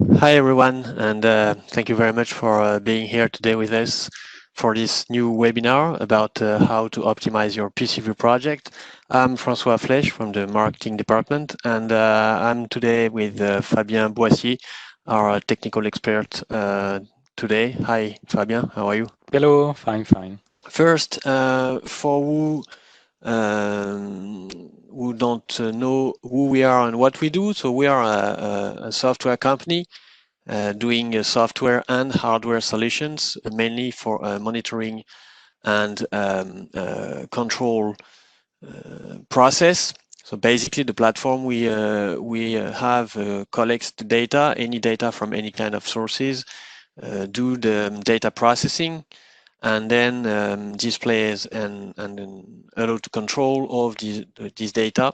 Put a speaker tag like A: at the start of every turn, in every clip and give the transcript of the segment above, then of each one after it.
A: Hi everyone, and thank you very much for being here today with us for this new webinar about how to optimize your PcVue project. I'm François Flech from the marketing department, and I'm today with Fabien Boissier, our technical expert today. Hi Fabien, how are you?
B: Hello, fine, fine.
A: First, for who don't know who we are and what we do, so we are a software company doing software and hardware solutions, mainly for monitoring and control process. So basically, the platform we have collects the data, any data from any kind of sources, do the data processing, and then displays and then allow to control all of these data,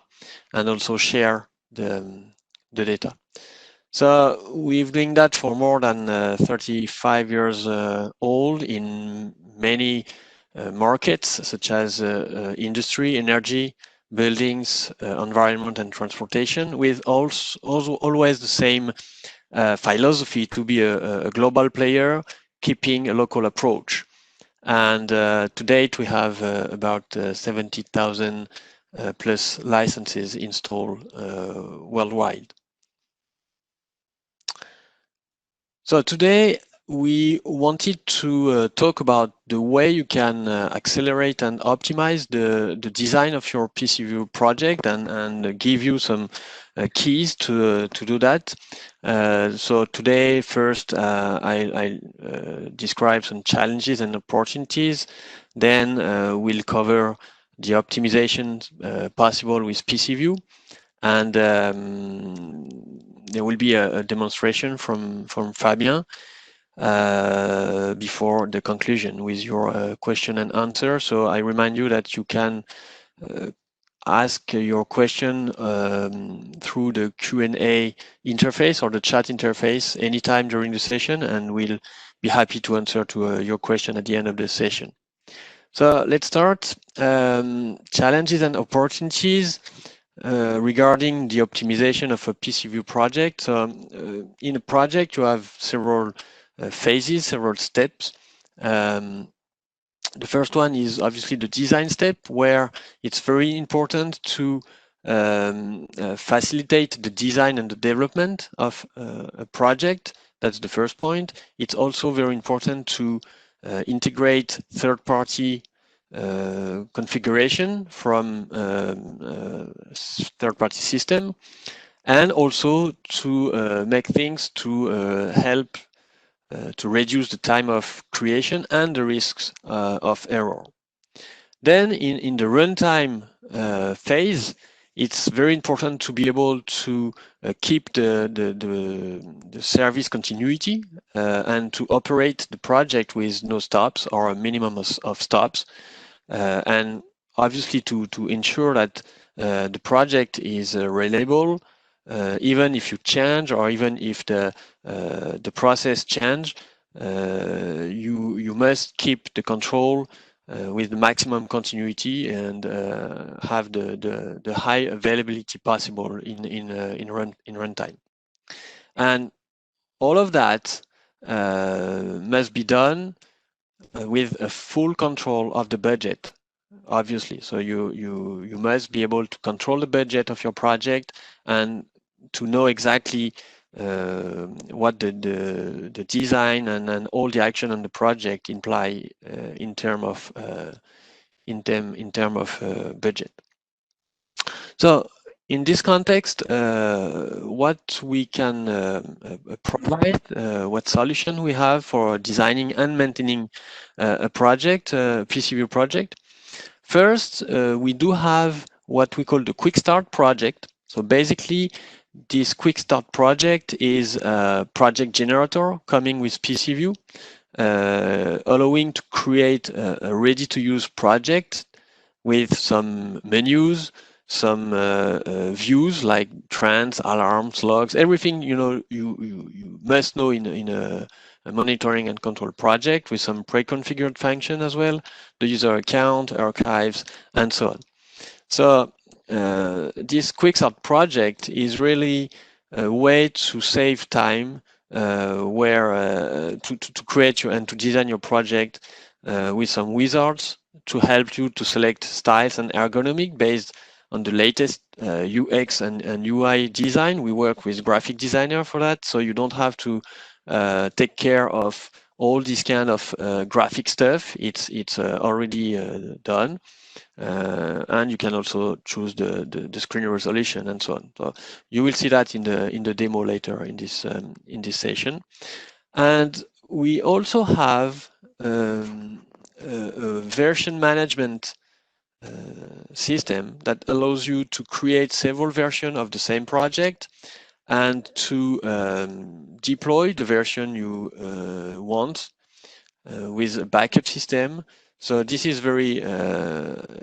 A: and also share the data. So we've doing that for more than 35 years old in many markets, such as industry, energy, buildings, environment, and transportation, with also always the same philosophy to be a global player, keeping a local approach. And to date, we have about 70,000 plus licenses installed worldwide. So today we wanted to talk about the way you can accelerate and optimize the design of your PcVue project and give you some keys to do that. So today, first, I describe some challenges and opportunities. Then we'll cover the optimization possible with PcVue. And there will be a demonstration from Fabien before the conclusion with your question and answer. So I remind you that you can uh, ask your question through the Q&A interface or the chat interface anytime during the session, and we'll be happy to answer to your question at the end of the session. So let's start. Challenges and opportunities regarding the optimization of a PcVue project. So, in a project, you have several phases, several steps. Um, the first one is obviously the design step, where it's very important to facilitate the design and the development of a project. That's the first point. It's also very important to integrate third-party configuration from third-party system, and also to make things to help to reduce the time of creation and the risks of error. Then in the runtime phase, it's very important to be able to keep the service continuity and to operate the project with no stops or a minimum of stops. And obviously to ensure that the project is reliable, even if you change or even if the process change, you must keep the control with the maximum continuity and have the high availability possible in runtime. And all of that must be done with a full control of the budget, obviously. So you must be able to control the budget of your project and to know exactly what the design and all the action on the project imply in term of budget. So in this context, what we can provide, what solution we have for designing and maintaining a project, a PcVue project. First, we do have what we call the QuickStart project. So basically, this QuickStart project is a project generator coming with PcVue, allowing to create a ready-to-use project with some menus, some views like trends, alarms, logs, everything you must know in a monitoring and control project, with some pre-configured function as well, the user account, archives, and so on. So this QuickStart project is really a way to save time where to create your and to design your project with some wizards to help you to select styles and ergonomic based on the latest UX and UI design. We work with graphic designer for that, so you don't have to take care of all this kind of graphic stuff. It's already done. And you can also choose the screen resolution and so on. So you will see that in the demo later in this session. And we also have a version management system that allows you to create several versions of the same project and to deploy the version you want with a backup system. So this is very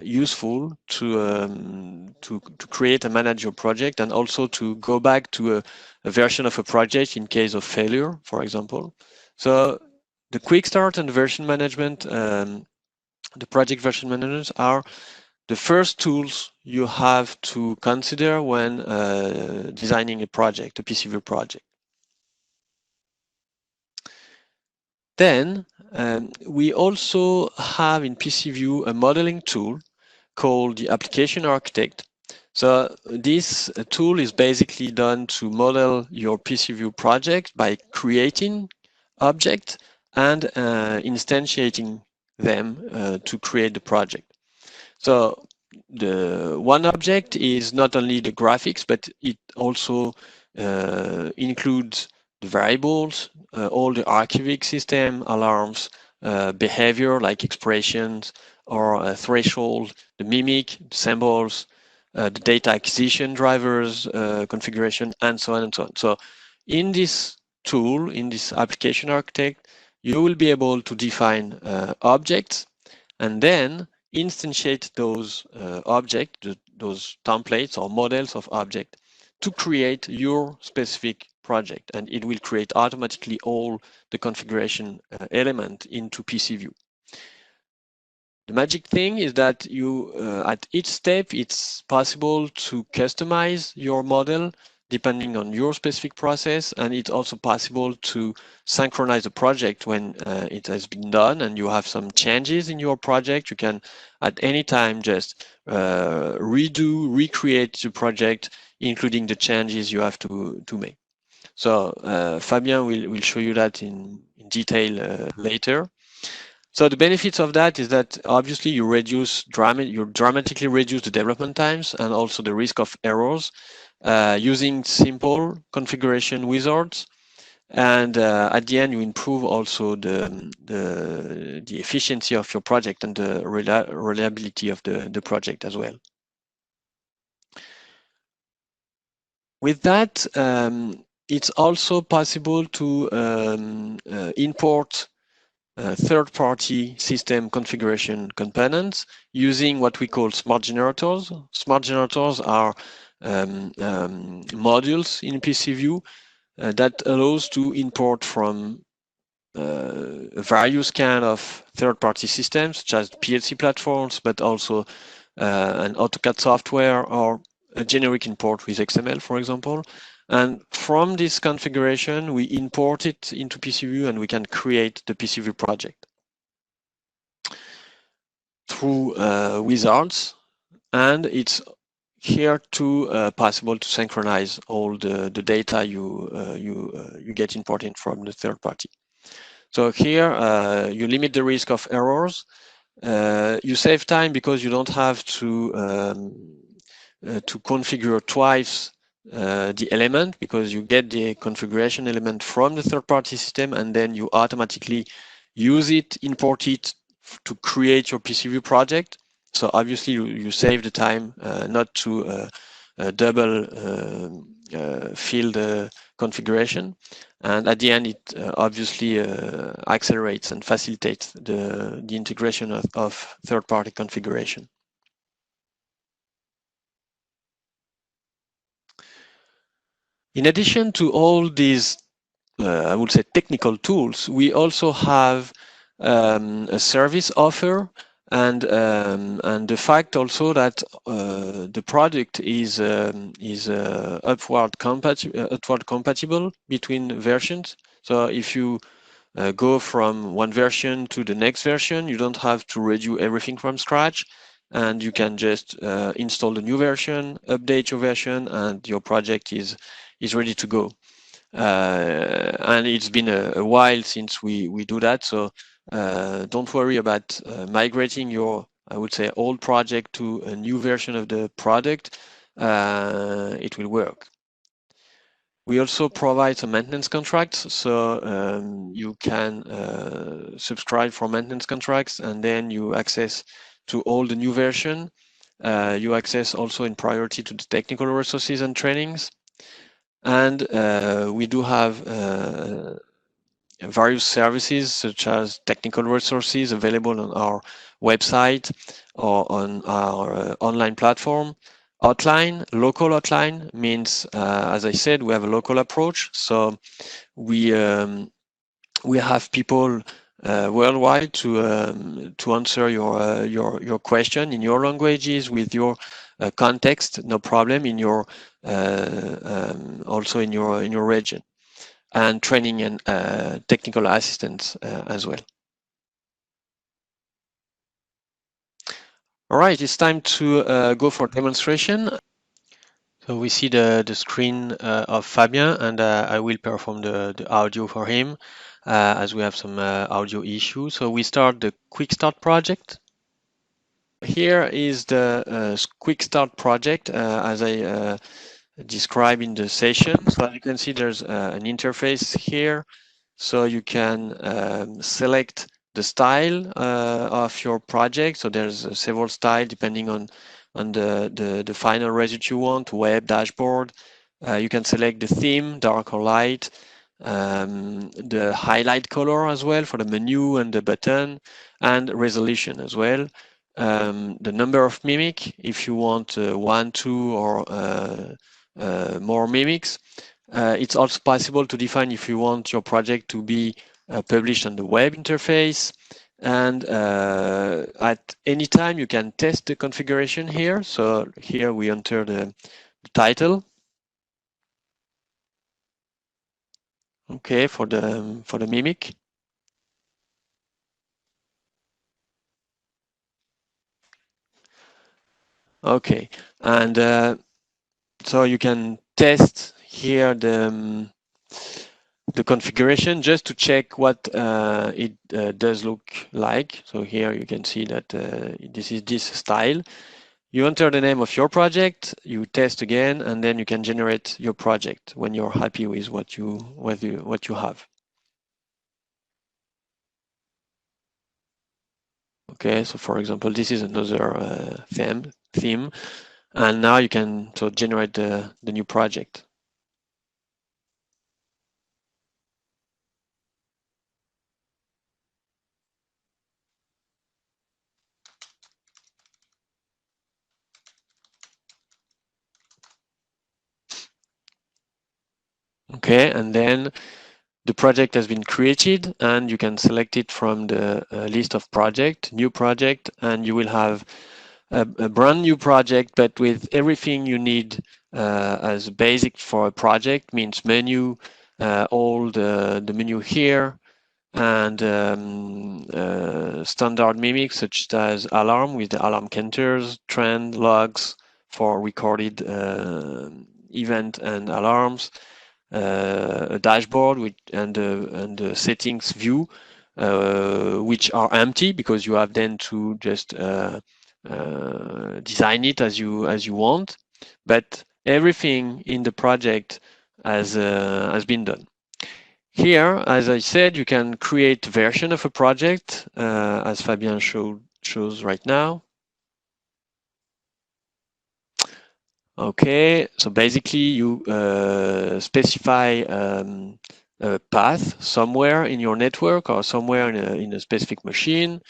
A: useful to create and manage your project, and also to go back to a version of a project in case of failure, for example. So the QuickStart and version management, the project version managers are the first tools you have to consider when designing a project, a PcVue project. Then we also have in PcVue a modeling tool called the Application Architect. So this tool is basically done to model your PcVue project by creating objects and instantiating them to create the project. So the one object is not only the graphics, but it also includes the variables, all the archivic system, alarms, behavior like expressions or threshold, the mimic, the symbols, the data acquisition drivers, configuration, and so on and so on. So in this tool, in this application architect, you will be able to define objects and then instantiate those objects, those templates or models of object to create your specific project, and it will create automatically all the configuration element into PcVue. The magic thing is that you, at each step, it's possible to customize your model depending on your specific process, and it's also possible to synchronize the project when it has been done and you have some changes in your project. You can at any time just recreate the project, including the changes you have to make. So Fabien will show you that in detail later. So the benefits of that is that obviously you dramatically reduce the development times and also the risk of errors using simple configuration wizards. And at the end, you improve also the efficiency of your project and the reliability of the project as well. With that, it's also possible to import third-party system configuration components using what we call smart generators. Smart generators are modules in PcVue that allows to import from various kind of third-party systems, such as PLC platforms, but also an AutoCAD software or a generic import with XML, for example. And from this configuration, we import it into PcVue and we can create the PcVue project through wizards. And it's here too possible to synchronize all the data you get imported from the third party. So here you limit the risk of errors. You save time because you don't have to configure twice the element, because you get the configuration element from the third-party system and then you automatically use it, import it to create your PcVue project. So obviously you save the time not to double fill the configuration. And at the end, it obviously accelerates and facilitates the integration of third-party configuration. In addition to all these, I would say, technical tools, we also have a service offer and the fact also that the product is upward compatible between versions. So if you go from one version to the next version, you don't have to redo everything from scratch, and you can just install the new version, update your version, and your project is ready to go. And it's been a while since we do that, so don't worry about migrating your, I would say, old project to a new version of the product. It will work. We also provide some maintenance contracts, so you can subscribe for maintenance contracts, and then you access to all the new version. You access also in priority to the technical resources and trainings. And we do have various services such as technical resources available on our website or on our online platform. Hotline, local hotline means, as I said, we have a local approach. So we have people worldwide to answer your question in your languages with your context, no problem, in your also in your region, and training and technical assistance as well. All right, it's time to go for demonstration. So we see the screen of Fabien, and I will perform the audio for him as we have some audio issues. So we start the QuickStart project. Here is the QuickStart project as I described in the session. So as you can see, there's an interface here. So you can select the style of your project. So there's several styles depending on the final result you want, web, dashboard. You can select the theme, dark or light, the highlight color as well for the menu and the button, and resolution as well. The number of mimic, if you want 1, 2, or more mimics. It's also possible to define if you want your project to be published on the web interface. And at any time, you can test the configuration here. So here we enter the title. Okay, for the mimic. Okay, and so you can test here the configuration just to check what it does look like. So here you can see that this is this style. You enter the name of your project, you test again, and then you can generate your project when you're happy with what you have. Okay, so for example, this is another theme, and now you can generate the new project. Okay, and then the project has been created, and you can select it from the list of project, new project, and you will have a brand new project, but with everything you need as basic for a project, means menu, all the menu here, and standard mimics such as alarm with the alarm counters, trend, logs for recorded event and alarms, a dashboard and the settings view, which are empty because you have then to just design it as you want, but everything in the project has been done. Here, as I said, you can create version of a project as Fabien shows right now. Okay, so basically you specify a path somewhere in your network or somewhere in a specific machine,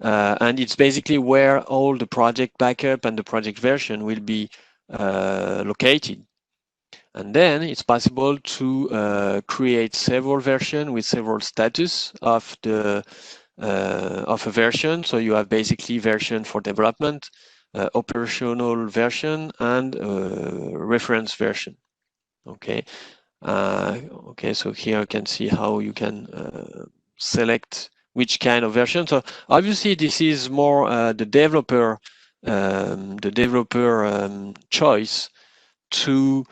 A: and it's basically where all the project backup and the project version will be located. And then it's possible to create several versions with several status of the of a version. So you have basically version for development, operational version, and reference version. Okay. Okay, so here you can see how you can select which kind of version. So obviously this is more the developer choice to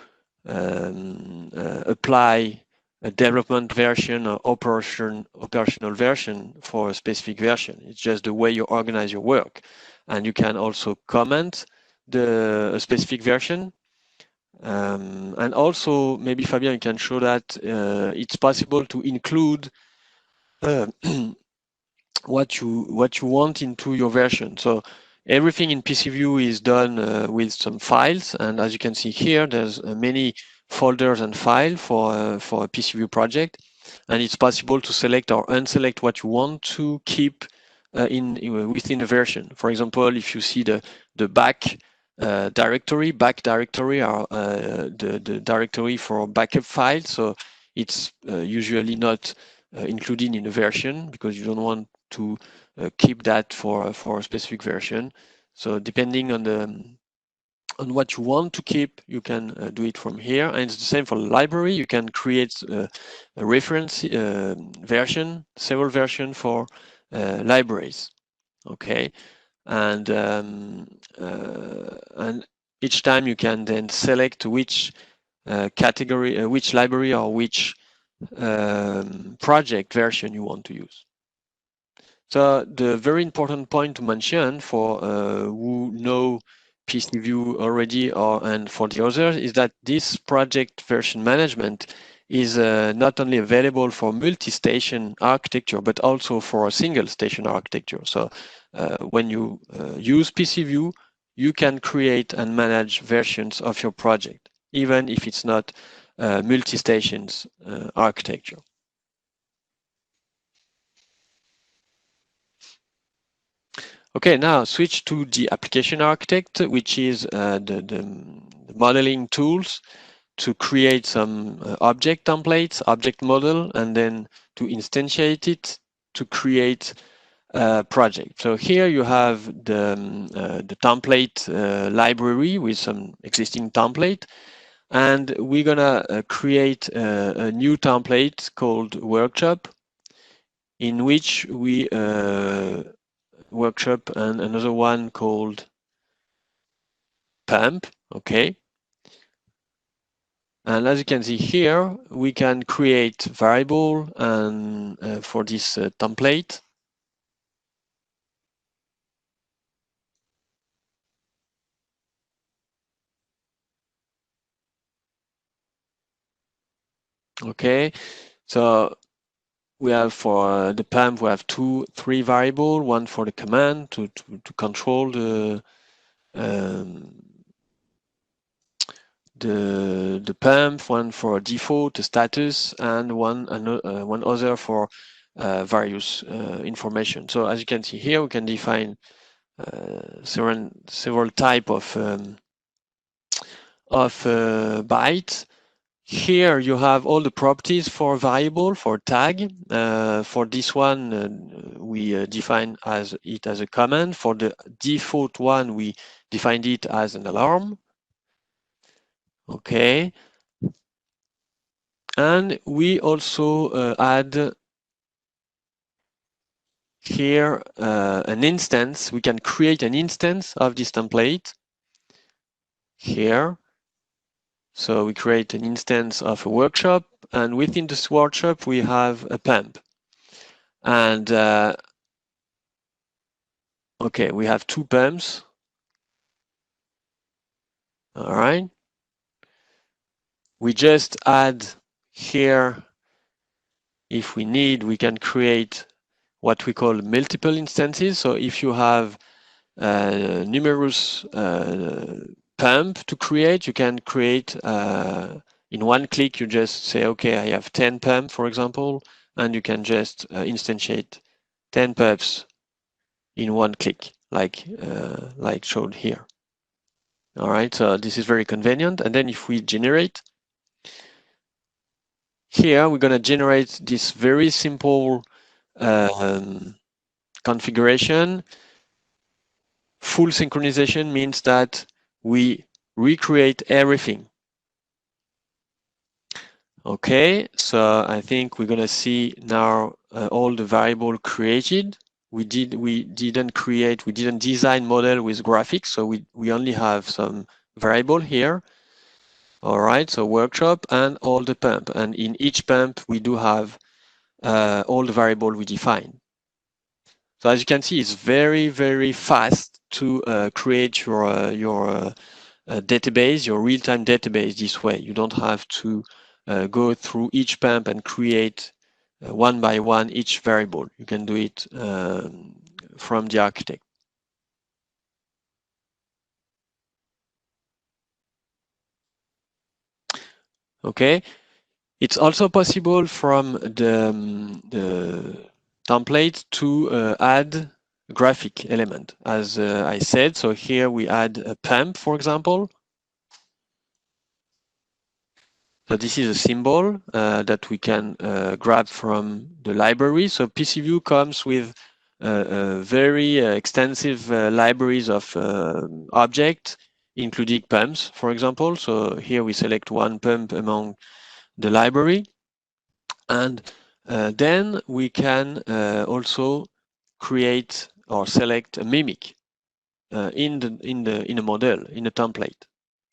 A: apply a development version or operational version for a specific version. It's just the way you organize your work. And you can also comment a specific version. And also, maybe Fabien, you can show that it's possible to include uh, what you want into your version. So everything in PcVue is done with some files, and as you can see here, there's many folders and files for a PcVue project, and it's possible to select or unselect what you want to keep within a version. For example, if you see the back directory are the directory for backup files, so it's usually not included in a version because you don't want to keep that for a specific version. So depending on what you want to keep, you can do it from here. And it's the same for the library. You can create a reference version, several versions for libraries. Okay, and each time you can then select which category, which library or which project version you want to use. So the very important point to mention for who know PcVue already and for the others is that this project version management is not only available for multi-station architecture, but also for a single station architecture. So when you use PcVue, you can create and manage versions of your project, even if it's not multi-stations architecture. Okay, now switch to the application architect, which is the modeling tools to create some object templates, object model, and then to instantiate it to create a project. So here you have the template library with some existing template, and we're gonna create a new template called workshop, in which we workshop and another one called pump. Okay, and as you can see here, we can create variable and for this template. Okay, so we have for the pump, we have three variable, one for the command to control um, the pump, one for default, the status, and one other for various information. So as you can see here, we can define several type of bytes. Here you have all the properties for variable, for tag. For this one, we define it as a command. For the default one, we defined it as an alarm. Okay. And we also add here an instance. We can create an instance of this template here. So we create an instance of a workshop, and within this workshop, we have a pump. And okay, we have two pumps. All right. We just add here, if we need, we can create what we call multiple instances. So if you have numerous pump to create, you can create in one click. You just say, okay, I have 10 pump, for example, and you can just instantiate 10 pumps in one click, like shown here. All right, so this is very convenient. And then if we generate, here we're going to generate this very simple configuration. Full synchronization means that we recreate everything. Okay, so I think we're gonna see now all the variable created. We didn't design model with graphics, so we only have some variable here. All right, so workshop and all the pump, and in each pump we do have all the variable we define. So as you can see, it's very fast to create your database, your real-time database this way. You don't have to go through each pump and create one by one each variable. You can do it from the architect. Okay, it's also possible from the template to add graphic element, as I said. So here we add a pump, for example. So this is a symbol that we can grab from the library. So PcVue comes with very extensive libraries of objects, including pumps, for example. So here we select one pump among the library. And then we can also create or select a mimic in a model, in a template.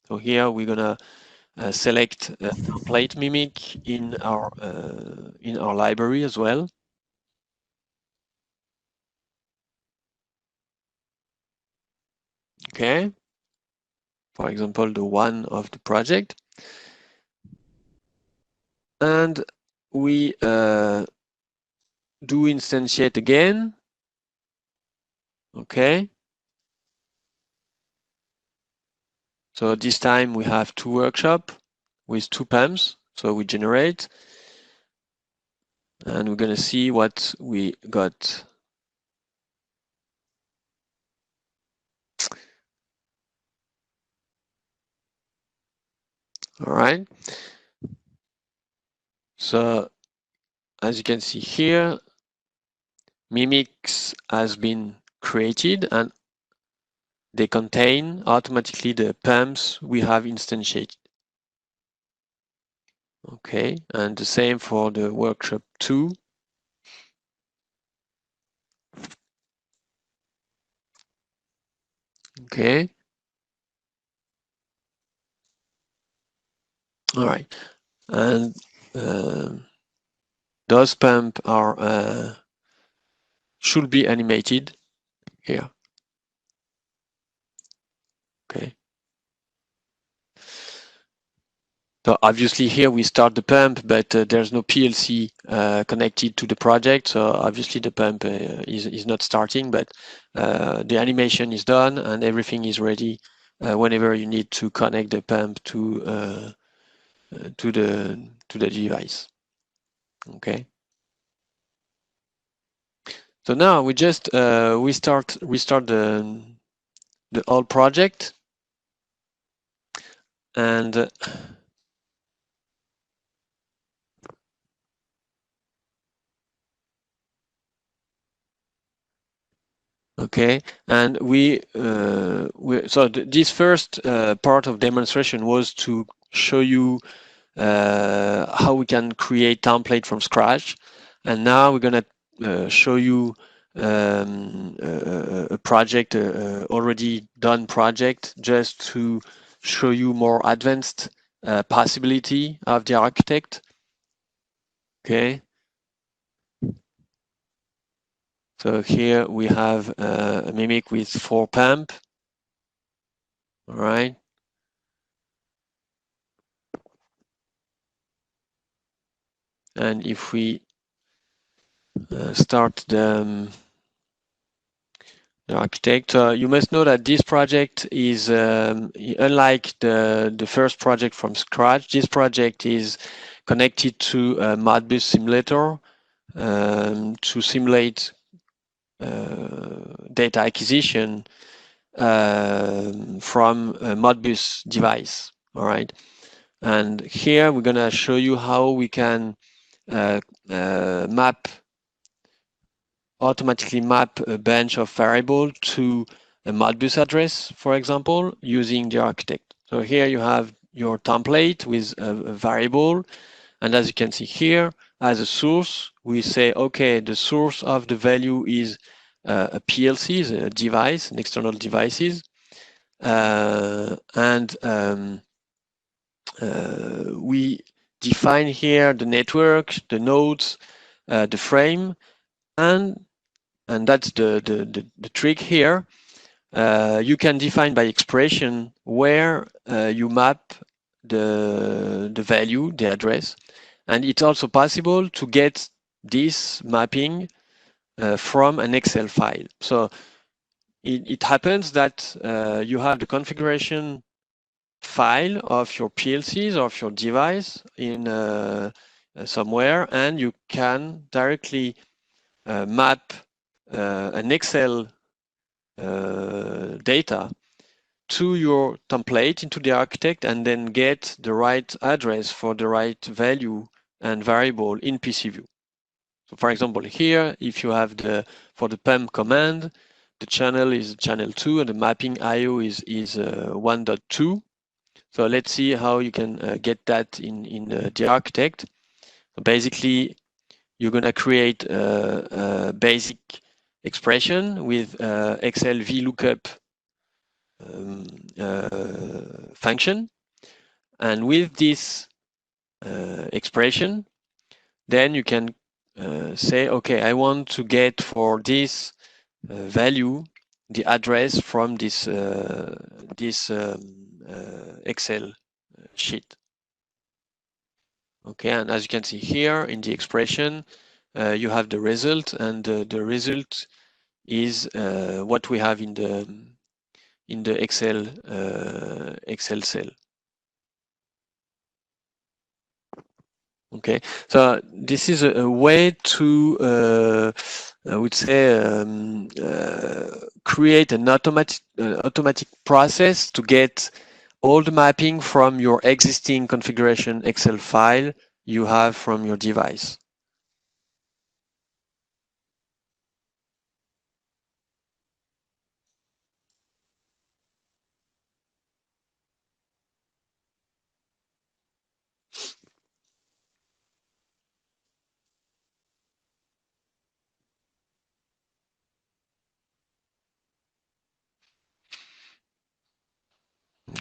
A: So here we're gonna select a template mimic in our library as well. Okay, for example, the one of the project, and we do instantiate again. Okay, so this time we have two workshop with two pumps, so we generate. And we're going to see what we got. All right. So as you can see here, mimics has been created and they contain automatically the pumps we have instantiated. Okay, and the same for the workshop 2. Okay. All right, and those pumps are should be animated here. Okay. So obviously here we start the pump, but there's no PLC connected to the project. So obviously the pump is not starting, but the animation is done and everything is ready whenever you need to connect the pump to the device. Okay. So now we just restart the whole project, and okay, and this first part of demonstration was to show you how we can create template from scratch, and now we're gonna show you a project, already done project, just to show you more advanced possibility of the architect. Okay. So here we have a mimic with 4 pump. All right. And if we start the architect, you must know that this project is unlike the first project from scratch. This project is connected to a Modbus simulator to simulate data acquisition from a Modbus device. All right. And here we're going to show you how we can map automatically map a bunch of variable to a Modbus address, for example, using the architect. So here you have your template with a variable, and as you can see here, as a source, we say, okay, the source of the value is a PLC, a device, an external devices, and we define here the network, the nodes, the frame, and that's the trick here. You can define by expression where you map the value, the address, and it's also possible to get this mapping from an Excel file. So it happens that you have the configuration file of your PLCs or of your device in somewhere, and you can directly map an Excel data to your template into the architect and then get the right address for the right value and variable in PcVue. So for example, here, if you have for the PEM command, the channel is channel 2 and the mapping IO is 1.2. So let's see how you can get that in the architect. So basically, you're going to create a basic expression with Excel VLOOKUP function. And with this expression, then you can say, okay, I want to get for this value the address from this Excel sheet. Okay, and as you can see here in the expression, you have the result, and the result is what we have in the Excel cell. Okay, so this is a way to, I would say, create an automatic process to get all the mapping from your existing configuration Excel file you have from your device.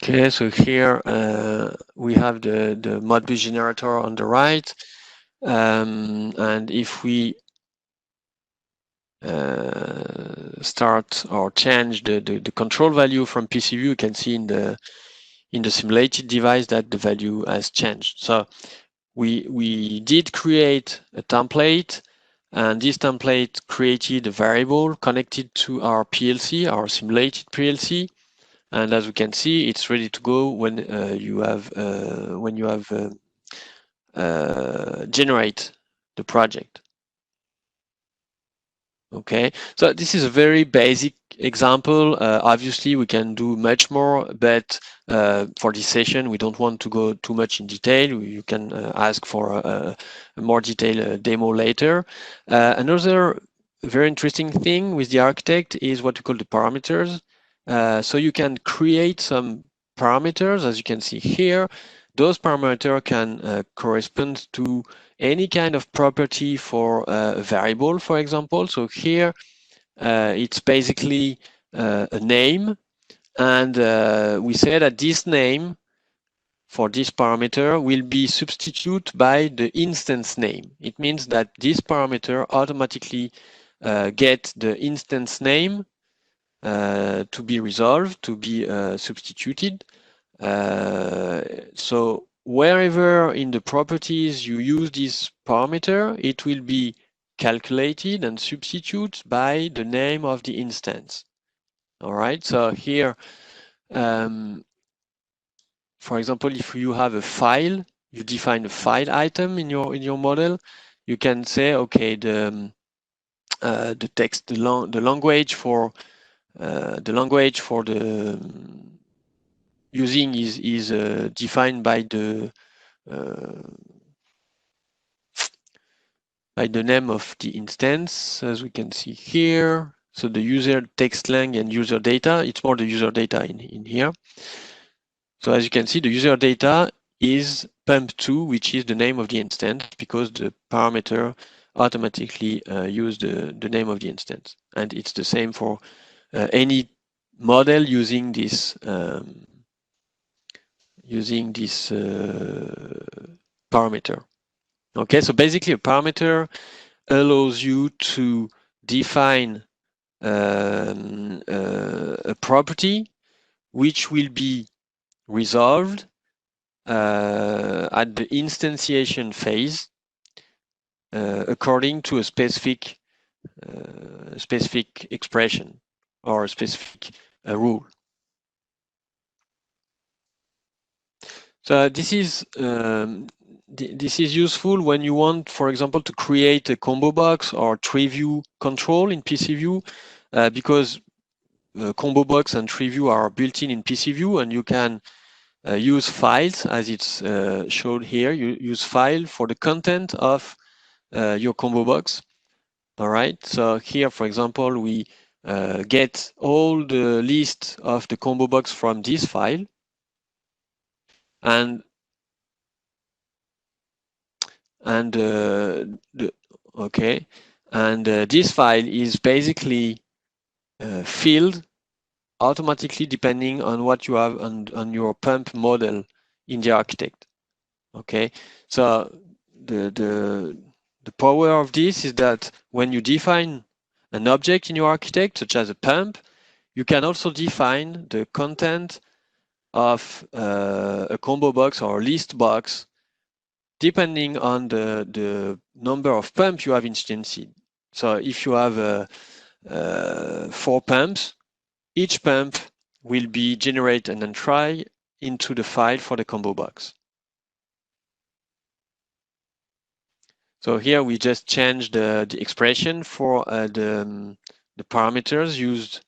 A: Okay, so here we have the Modbus generator on the right, and if we start or change the control value from PcVue, you can see in the simulated device that the value has changed. So we did create a template, and this template created a variable connected to our PLC, our simulated PLC. And as we can see, it's ready to go when you have generate the project. Okay, so this is a very basic example. Obviously, we can do much more, but for this session, we don't want to go too much in detail. You can ask for a more detailed demo later. Another very interesting thing with the architect is what we call the parameters. So you can create some parameters, as you can see here. Those parameters can correspond to any kind of property for a variable, for example. So here it's basically a name, and we say that this name for this parameter will be substituted by the instance name. It means that this parameter automatically get the instance name to be resolved, to be substituted. So wherever in the properties you use this parameter, it will be calculated and substituted by the name of the instance. All right, so here, for example, if you have a file, you define a file item in your model, you can say, okay, the text, the language for the using is defined by the by the name of the instance, as we can see here. So the user text lang and user data, it's more the user data in here. So as you can see, the user data is pump2, which is the name of the instance, because the parameter automatically use the name of the instance. And it's the same for any model using this parameter. Okay, so basically a parameter allows you to define a property which will be resolved at the instantiation phase according to a specific expression or a specific rule. So this is useful when you want, for example, to create a combo box or tree view control in PcVue, because combo box and tree view are built in PcVue, and you can use files as it's showed here. You use file for the content of your combo box. All right. So here, for example, we get all the list of the combo box from this file, and okay, and this file is basically filled automatically depending on what you have on your pump model in the architect. Okay, so the power of this is that when you define an object in your architect, such as a pump, you can also define the content of a combo box or a list box depending on the number of pumps you have instantiated. So if you have 4 pumps, each pump will be generate an entry into the file for the combo box. So here we just changed the expression for the parameters used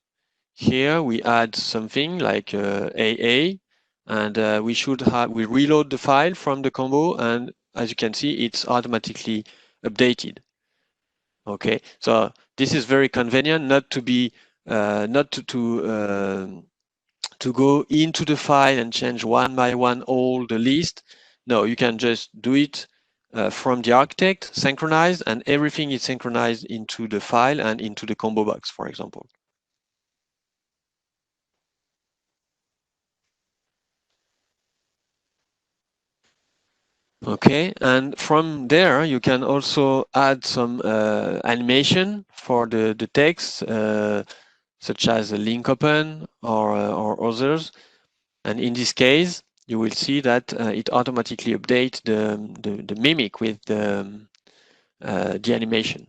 A: here. We add something like AA, and we reload the file from the combo, and as you can see, it's automatically updated. Okay, so this is very convenient, not to be to go into the file and change one by one all the list. No, you can just do it from the architect, synchronize, and everything is synchronized into the file and into the combo box, for example. Okay, and from there you can also add some animation for the text, such as a link open or others. And in this case, you will see that it automatically updates the mimic with the animation.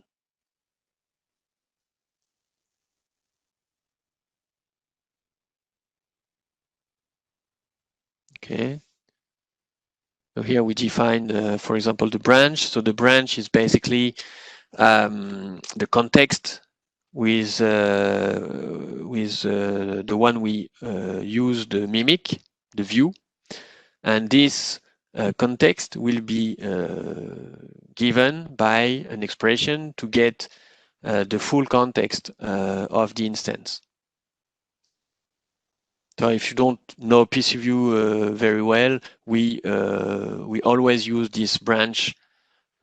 A: Okay. So here we define, for example, the branch. So the branch is basically the context with the one we use the mimic, the view, and this context will be given by an expression to get the full context of the instance. So if you don't know PcVue very well, we always use this branch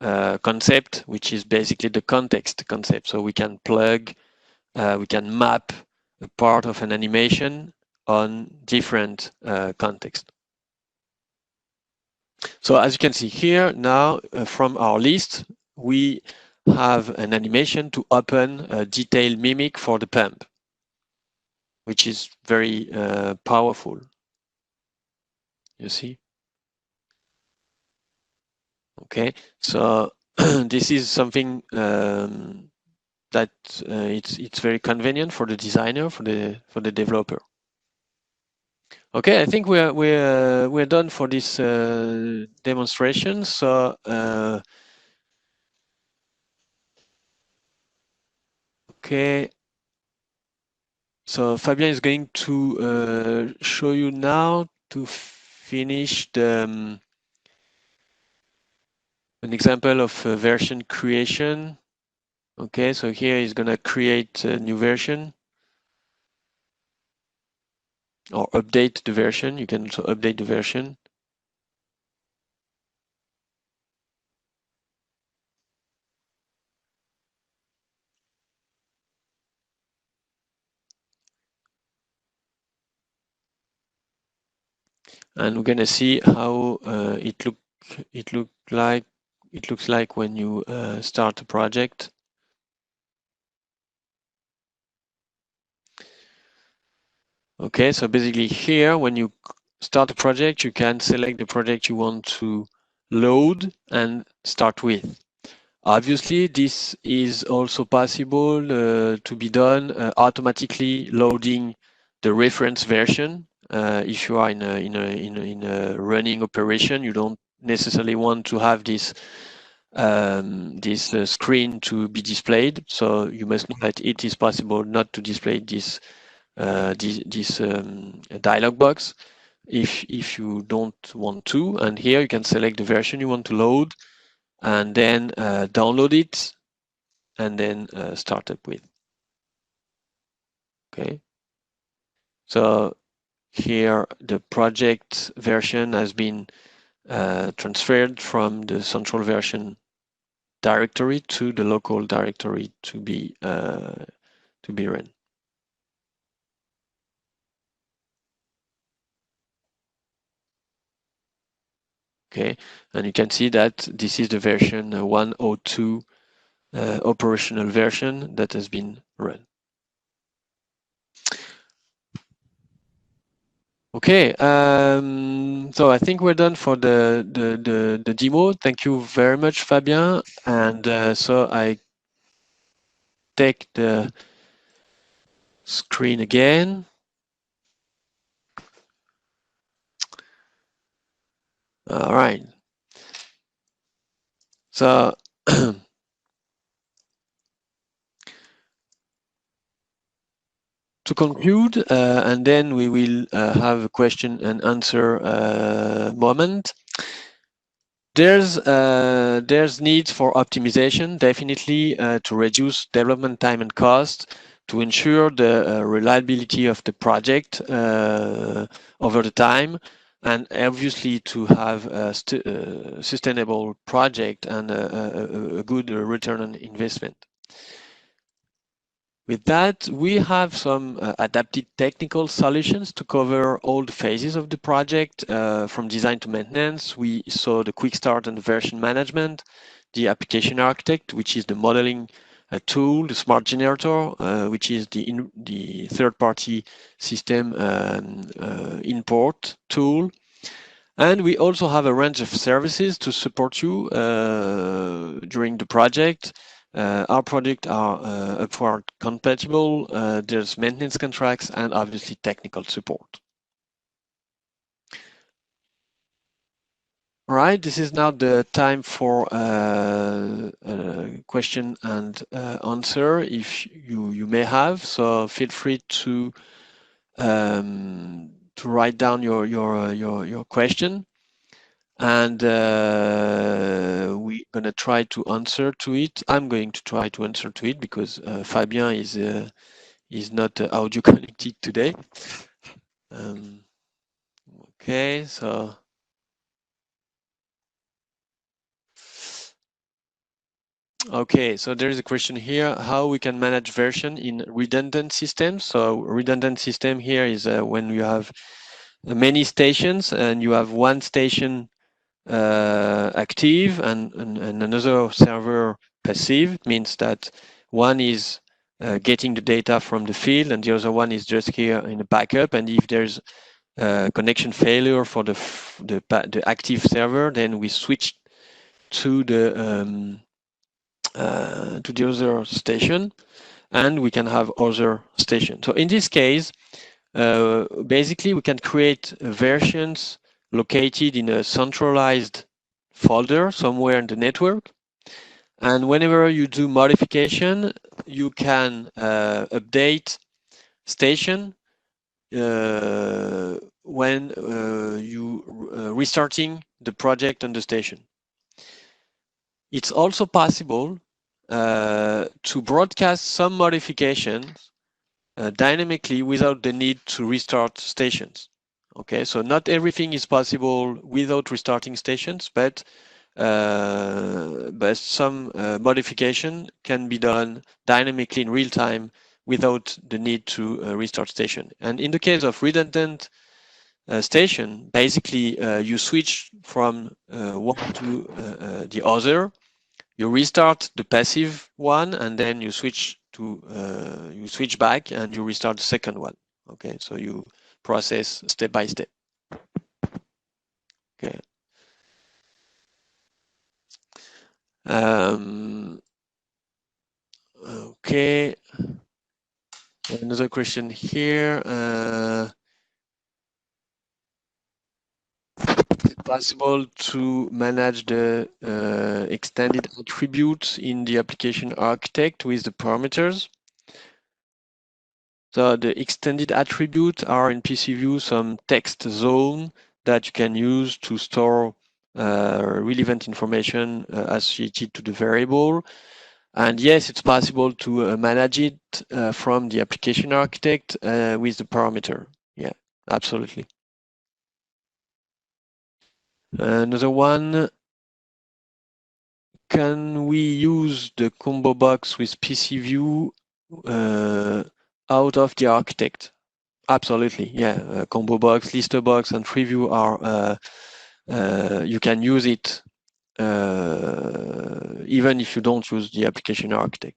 A: concept, which is basically the context concept. So we can plug, we can map a part of an animation on different context. So as you can see here now, from our list, we have an animation to open a detailed mimic for the pump, which is very powerful. You see? Okay, so this is something that it's very convenient for the designer, for the developer. Okay, I think we're done for this demonstration. So okay, so Fabien is going to show you now to finish the an example of version creation. Okay, so here is going to create a new version or update the version. You can also update the version. And we're going to see how it looks like when you start a project. Okay, so basically here, when you start a project, you can select the project you want to load and start with. Obviously, this is also possible to be done automatically loading the reference version. If you are in a running operation, you don't necessarily want to have this screen to be displayed. So you must know that it is possible not to display this dialog box if you don't want to. And here you can select the version you want to load and then download it and then start up with. Okay. So here the project version has been transferred from the central version directory to the local directory to be run. Okay, and you can see that this is the version 102 operational version that has been run. Okay, so I think we're done for the demo. Thank you very much, Fabien. And so I take the screen again. All right. So to conclude, and then we will have a question and answer moment. There's needs for optimization, definitely, to reduce development time and cost, to ensure the reliability of the project over the time, and obviously to have a sustainable project and a good return on investment. With that, we have some adapted technical solutions to cover all the phases of the project, from design to maintenance. We saw the QuickStart and version management, the application architect, which is the modeling tool, the smart generator, which is the third-party system import tool. And we also have a range of services to support you during the project. Our projects are upward compatible. There's maintenance contracts and obviously technical support. All right, this is now the time for question and answer if you may have. So feel free to write down your question. And we're going to try to answer to it. I'm going to try to answer to it because Fabien is not audio connected today. Okay, so there is a question here: how we can manage version in redundant systems? So redundant system here is when you have many stations and you have one station active and another server passive. It means that one is getting the data from the field and the other one is just here in a backup. And if there's connection failure for the active server, then we switch to the other station, and we can have other stations. So in this case, basically we can create versions located in a centralized folder somewhere in the network. And whenever you do modification, you can update station when you restarting the project on the station. it's also possible to broadcast some modifications dynamically without the need to restart stations. Okay, so not everything is possible without restarting stations, but some modification can be done dynamically in real time without the need to restart station. And in the case of redundant station, basically you switch from one to the other. You restart the passive one, and then you switch back and you restart the second one. Okay, so you process step by step. Okay. Okay. Another question here. Is it possible to manage the extended attributes in the application architect with the parameters? So the extended attributes are in PcVue some text zone that you can use to store relevant information associated to the variable. And yes, it's possible to manage it from the application architect with the parameter. Yeah, absolutely. Another one, can we use the combo box with PcVue out of the architect? Absolutely, yeah. Combo box, lister box, and preview are you can use it even if you don't use the application architect.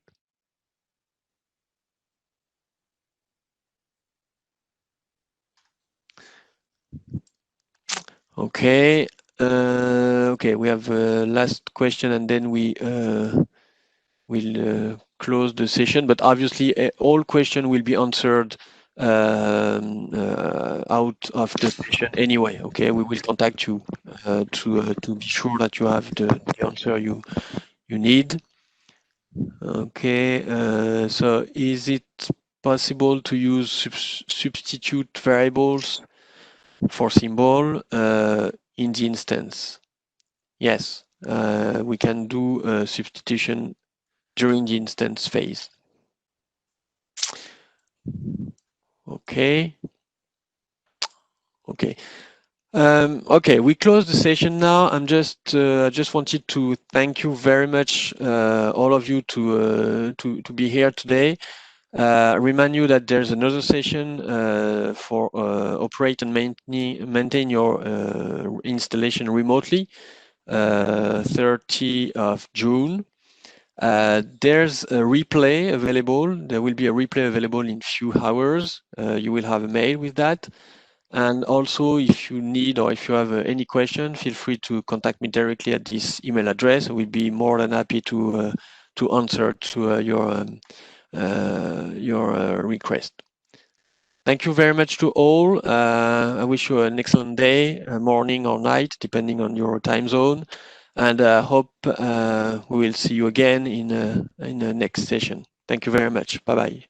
A: Okay. Okay, we have a last question, and then we will close the session. But obviously, all questions will be answered out of the session anyway. Okay, we will contact you to be sure that you have the answer you need. Okay, so is it possible to use substitute variables for symbol in the instance? Yes, we can do substitution during the instance phase. Okay. Okay. Okay, we close the session now. I just wanted to thank you very much, all of you, to be here today. Remind you that there's another session for operate and maintain your installation remotely, 30 of June. There's a replay available. There will be a replay available in few hours. You will have a mail with that. And also, if you need or if you have any question, feel free to contact me directly at this email address. We'll be more than happy to answer to your request. Thank you very much to all. I wish you an excellent day, morning or night, depending on your time zone. And I hope we will see you again in the next session. Thank you very much. Bye-bye.